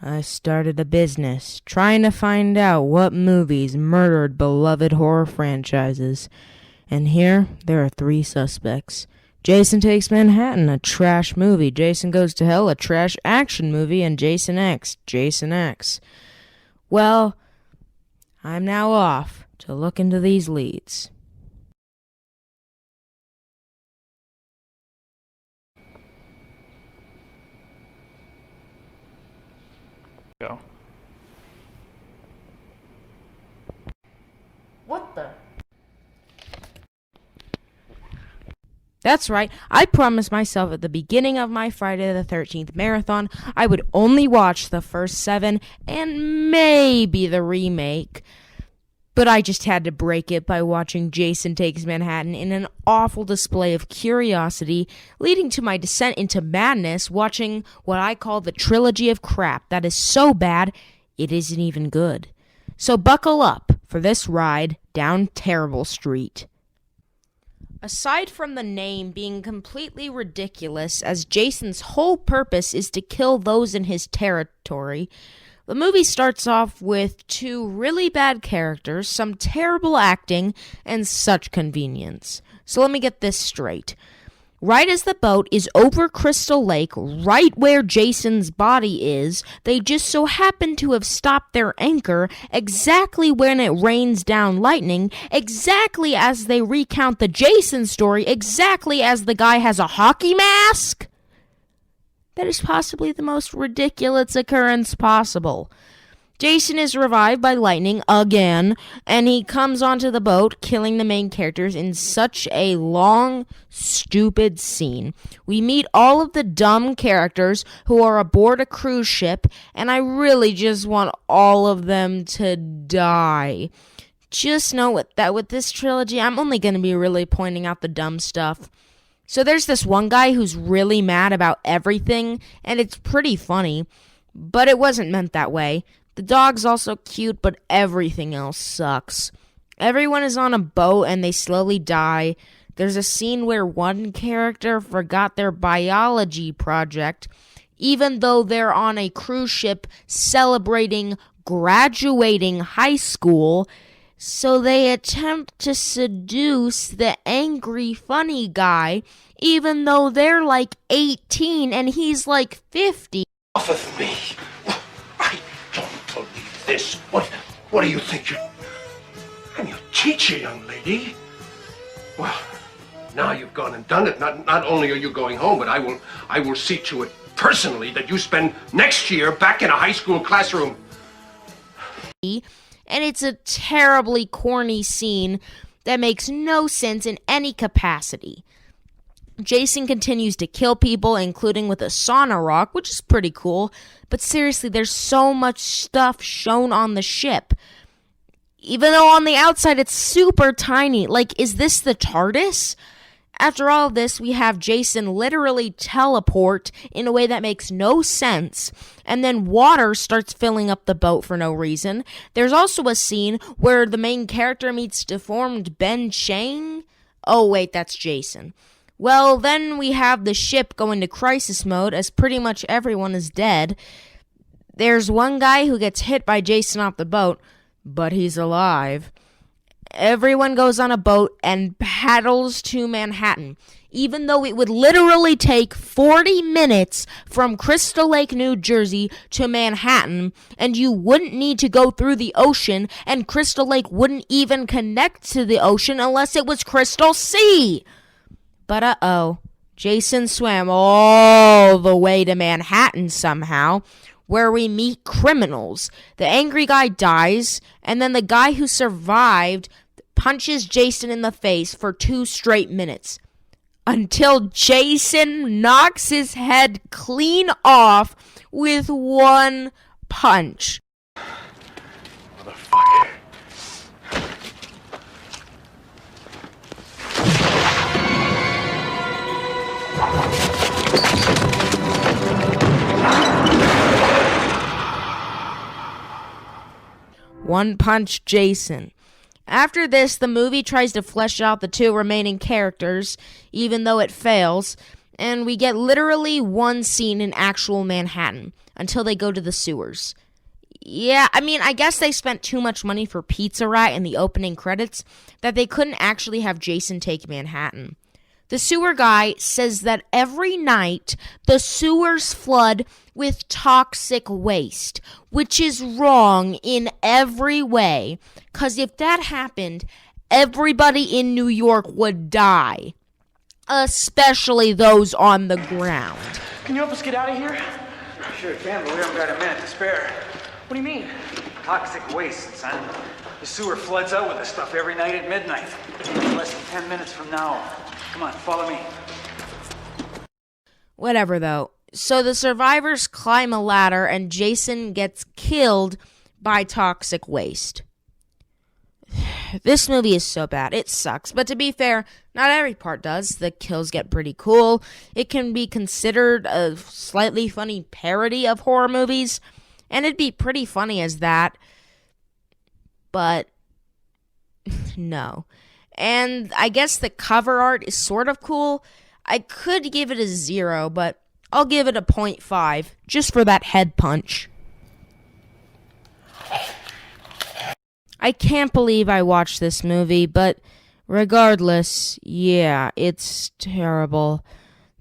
I started a business trying to find out what movies murdered beloved horror franchises. And here, there are 3 suspects. Jason Takes Manhattan, a trash movie. Jason Goes to Hell, a trash action movie. And Jason X, Jason X. Well, I'm now off to look into these leads. Go. What the? That's right. I promised myself at the beginning of my Friday the 13th marathon I would only watch the first 7 and maybe the remake. But I just had to break it by watching Jason Takes Manhattan in an awful display of curiosity, leading to my descent into madness watching what I call the Trilogy of crap that is so bad it isn't even good. So buckle up for this ride down Terrible Street. Aside from the name being completely ridiculous, as Jason's whole purpose is to kill those in his territory, the movie starts off with 2 really bad characters, some terrible acting, and such convenience. So let me get this straight. Right as the boat is over Crystal Lake, right where Jason's body is, they just so happen to have stopped their anchor exactly when it rains down lightning, exactly as they recount the Jason story, exactly as the guy has a hockey mask. That is possibly the most ridiculous occurrence possible. Jason is revived by lightning again, and he comes onto the boat, killing the main characters in such a long, stupid scene. We meet all of the dumb characters who are aboard a cruise ship, and I really just want all of them to die. Just know that with this trilogy, I'm only going to be really pointing out the dumb stuff. So there's this one guy who's really mad about everything, and it's pretty funny, but it wasn't meant that way. The dog's also cute, but everything else sucks. Everyone is on a boat and they slowly die. There's a scene where one character forgot their biology project, even though they're on a cruise ship celebrating graduating high school. So they attempt to seduce the angry funny guy, even though they're like 18 and he's like 50. Off of me! I don't believe this. What do you think I'm your teacher, young lady. Well, now you've gone and done it. Not only are you going home, but I will see to it personally that you spend next year back in a high school classroom. And it's a terribly corny scene that makes no sense in any capacity. Jason continues to kill people, including with a sauna rock, which is pretty cool. But seriously, there's so much stuff shown on the ship. Even though on the outside it's super tiny. Like, is this the TARDIS? After all of this, we have Jason literally teleport in a way that makes no sense, and then water starts filling up the boat for no reason. There's also a scene where the main character meets deformed Ben Chang. Oh wait, that's Jason. Well, then we have the ship go into crisis mode as pretty much everyone is dead. There's one guy who gets hit by Jason off the boat, but he's alive. Everyone goes on a boat and paddles to Manhattan, even though it would literally take 40 minutes from Crystal Lake, New Jersey to Manhattan, and you wouldn't need to go through the ocean, and Crystal Lake wouldn't even connect to the ocean unless it was Crystal Sea. But uh-oh, Jason swam all the way to Manhattan somehow, where we meet criminals. The angry guy dies, and then the guy who survived punches Jason in the face for 2 straight minutes. Until Jason knocks his head clean off with 1 punch. Motherfucker. One punch Jason. After this, the movie tries to flesh out the 2 remaining characters, even though it fails, and we get literally 1 scene in actual Manhattan. until they go to the sewers. Yeah, I mean, I guess they spent too much money for Pizza Rat in the opening credits that they couldn't actually have Jason take Manhattan. The sewer guy says that every night the sewers flood with toxic waste, which is wrong in every way, because if that happened, everybody in New York would die, especially those on the ground. Can you help us get out of here? Sure can, but we haven't got a minute to spare. What do you mean? Toxic waste, son. The sewer floods out with this stuff every night at midnight. Less than 10 minutes from now. Come on, follow me. Whatever, though. So the survivors climb a ladder and Jason gets killed by toxic waste. This movie is so bad. It sucks. But to be fair, not every part does. The kills get pretty cool. It can be considered a slightly funny parody of horror movies. And it'd be pretty funny as that. But no. And I guess the cover art is sort of cool. I could give it a 0, but I'll give it a 0.5 just for that head punch. I can't believe I watched this movie, but regardless, yeah, it's terrible.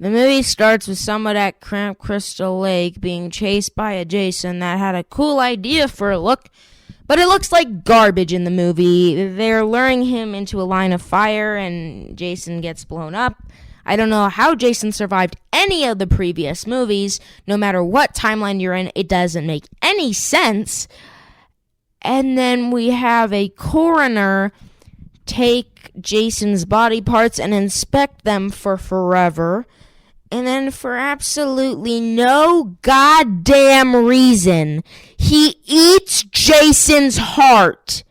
The movie starts with someone at Camp Crystal Lake being chased by a Jason that had a cool idea for a look, but it looks like garbage in the movie. They're luring him into a line of fire and Jason gets blown up. I don't know how Jason survived any of the previous movies. No matter what timeline you're in, it doesn't make any sense. And then we have a coroner take Jason's body parts and inspect them for forever. And then for absolutely no goddamn reason, he eats Jason's heart.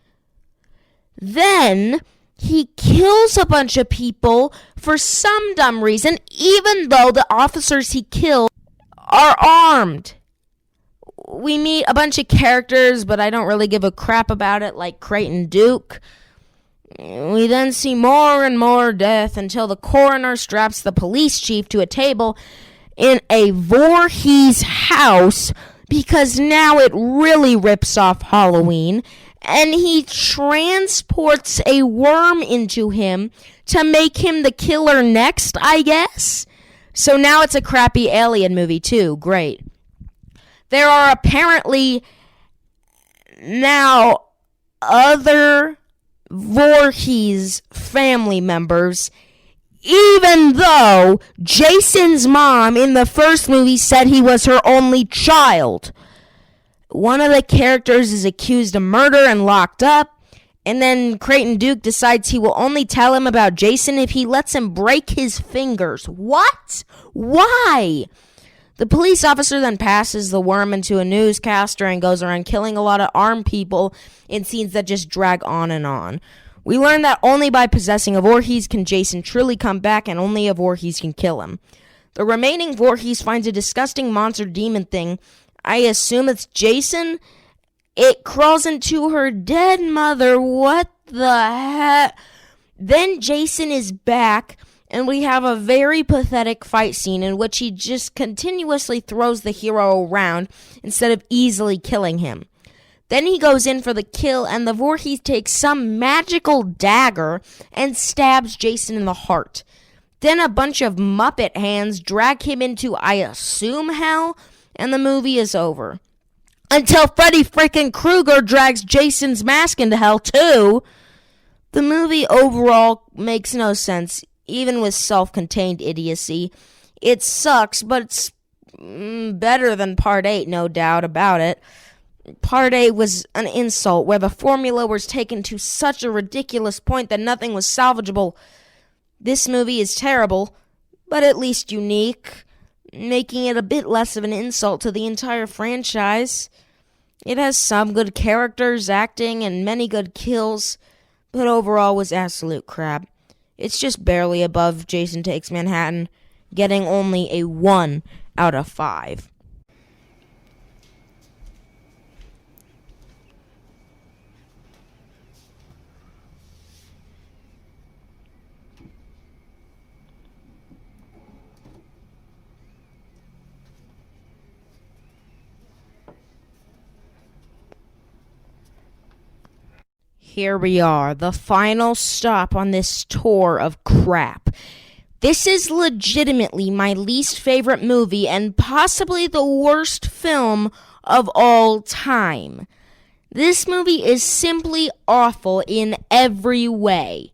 Then he kills a bunch of people for some dumb reason, even though the officers he killed are armed. We meet a bunch of characters, but I don't really give a crap about it, like Creighton Duke. We then see more and more death until the coroner straps the police chief to a table in a Voorhees house because now it really rips off Halloween, and he transports a worm into him to make him the killer next, I guess. So now it's a crappy alien movie too. Great. There are apparently now other Voorhees family members, even though Jason's mom in the first movie said he was her only child. One of the characters is accused of murder and locked up, and then Creighton Duke decides he will only tell him about Jason if he lets him break his fingers. What? Why? The police officer then passes the worm into a newscaster and goes around killing a lot of armed people in scenes that just drag on and on. We learn that only by possessing a Voorhees can Jason truly come back, and only a Voorhees can kill him. The remaining Voorhees finds a disgusting monster demon thing. I assume it's Jason. It crawls into her dead mother. What the heck? Then Jason is back, and we have a very pathetic fight scene in which he just continuously throws the hero around instead of easily killing him. Then he goes in for the kill, and the Voorhees takes some magical dagger and stabs Jason in the heart. Then a bunch of Muppet hands drag him into, I assume, hell, and the movie is over. Until Freddy frickin' Krueger drags Jason's mask into hell, too. The movie overall makes no sense, even with self-contained idiocy. It sucks, but it's better than Part 8, no doubt about it. Part 8 was an insult, where the formula was taken to such a ridiculous point that nothing was salvageable. This movie is terrible, but at least unique, making it a bit less of an insult to the entire franchise. It has some good characters, acting, and many good kills, but overall was absolute crap. It's just barely above Jason Takes Manhattan, getting only a 1 out of 5. Here we are, the final stop on this tour of crap. This is legitimately my least favorite movie and possibly the worst film of all time. This movie is simply awful in every way.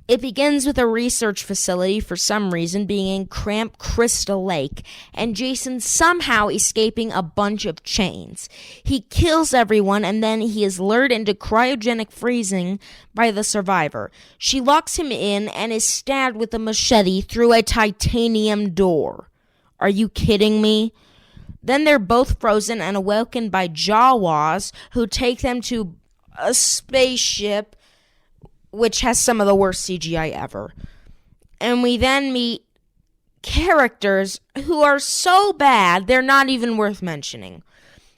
It begins with a research facility for some reason being in Camp Crystal Lake, and Jason somehow escaping a bunch of chains. He kills everyone, and then he is lured into cryogenic freezing by the survivor. She locks him in and is stabbed with a machete through a titanium door. Are you kidding me? Then they're both frozen and awakened by Jawas, who take them to a spaceship which has some of the worst CGI ever. And we then meet characters who are so bad, they're not even worth mentioning.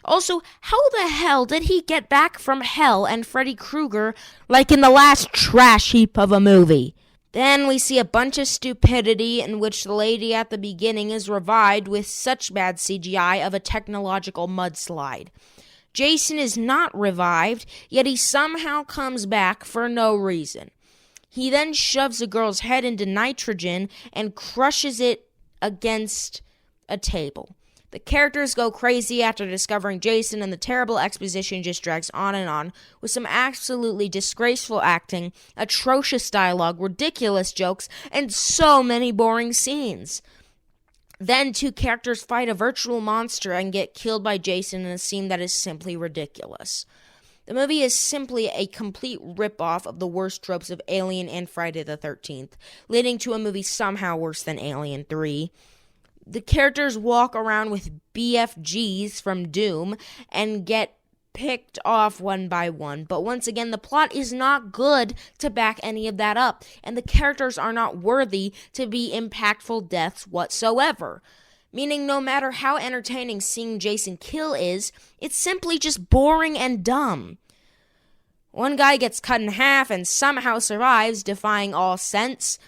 Also, how the hell did he get back from hell and Freddy Krueger like in the last trash heap of a movie? Then we see a bunch of stupidity in which the lady at the beginning is revived with such bad CGI of a technological mudslide. Jason is not revived, yet he somehow comes back for no reason. He then shoves a girl's head into nitrogen and crushes it against a table. The characters go crazy after discovering Jason, and the terrible exposition just drags on and on, with some absolutely disgraceful acting, atrocious dialogue, ridiculous jokes, and so many boring scenes. Then two characters fight a virtual monster and get killed by Jason in a scene that is simply ridiculous. The movie is simply a complete rip-off of the worst tropes of Alien and Friday the 13th, leading to a movie somehow worse than Alien 3. The characters walk around with BFGs from Doom and get picked off one by one, but once again the plot is not good to back any of that up, and the characters are not worthy to be impactful deaths whatsoever. Meaning no matter how entertaining seeing Jason kill is, it's simply just boring and dumb. One guy gets cut in half and somehow survives, defying all sense.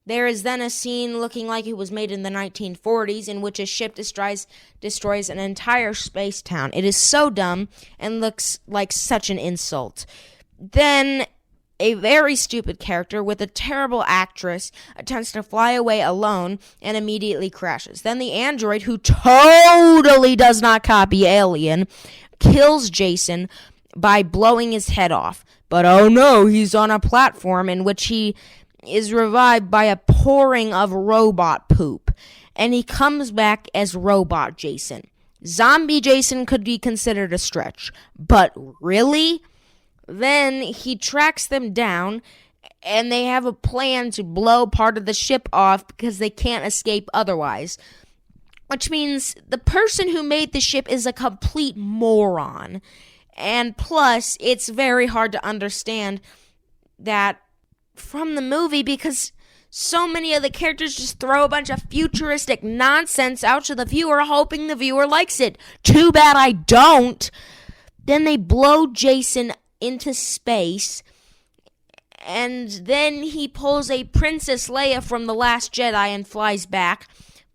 There is then a scene looking like it was made in the 1940s in which a ship destroys an entire space town. It is so dumb and looks like such an insult. Then a very stupid character with a terrible actress attempts to fly away alone and immediately crashes. Then the android, who totally does not copy Alien, kills Jason by blowing his head off. But oh no, he's on a platform in which he is revived by a pouring of robot poop, and he comes back as Robot Jason. Zombie Jason could be considered a stretch, but really? Then he tracks them down, and they have a plan to blow part of the ship off because they can't escape otherwise, which means the person who made the ship is a complete moron. And plus, it's very hard to understand that from the movie because so many of the characters just throw a bunch of futuristic nonsense out to the viewer, hoping the viewer likes it. Too bad I don't. Then they blow Jason into space, and then he pulls a Princess Leia from The Last Jedi and flies back,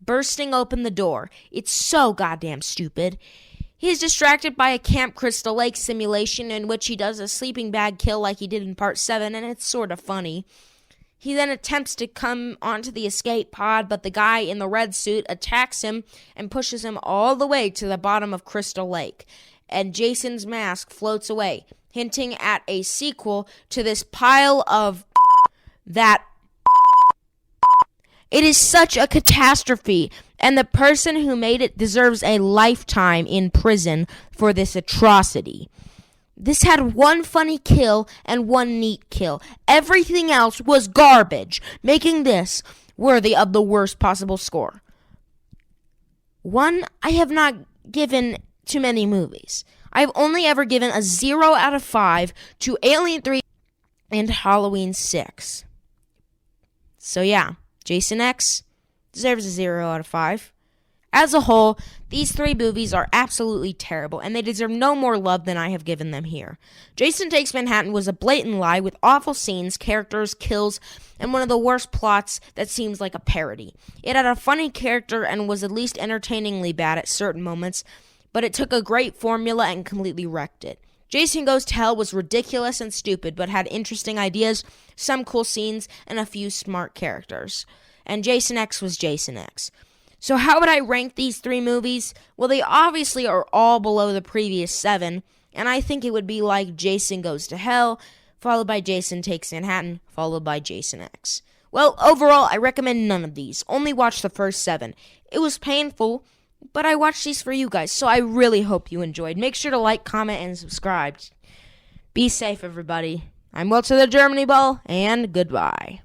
bursting open the door. It's so goddamn stupid. He is distracted by a Camp Crystal Lake simulation in which he does a sleeping bag kill like he did in Part 7, and it's sort of funny. He then attempts to come onto the escape pod, but the guy in the red suit attacks him and pushes him all the way to the bottom of Crystal Lake, and Jason's mask floats away, hinting at a sequel to this pile of that. It is such a catastrophe, and the person who made it deserves a lifetime in prison for this atrocity. This had one funny kill and one neat kill. Everything else was garbage, making this worthy of the worst possible score. One, I have not given to many movies. I've only ever given a 0 out of 5 to Alien 3 and Halloween 6. So yeah. Jason X deserves a 0 out of 5. As a whole, these three movies are absolutely terrible, and they deserve no more love than I have given them here. Jason Takes Manhattan was a blatant lie with awful scenes, characters, kills, and one of the worst plots that seems like a parody. It had a funny character and was at least entertainingly bad at certain moments, but it took a great formula and completely wrecked it. Jason Goes to Hell was ridiculous and stupid, but had interesting ideas, some cool scenes, and a few smart characters. And Jason X was Jason X. So how would I rank these 3 movies? Well, they obviously are all below the previous 7, and I think it would be like Jason Goes to Hell, followed by Jason Takes Manhattan, followed by Jason X. Well, overall, I recommend none of these. Only watch the first 7. It was painful, but I watched these for you guys, so I really hope you enjoyed. Make sure to like, comment, and subscribe. Be safe, everybody. I'm Will to the Germany Ball, and goodbye.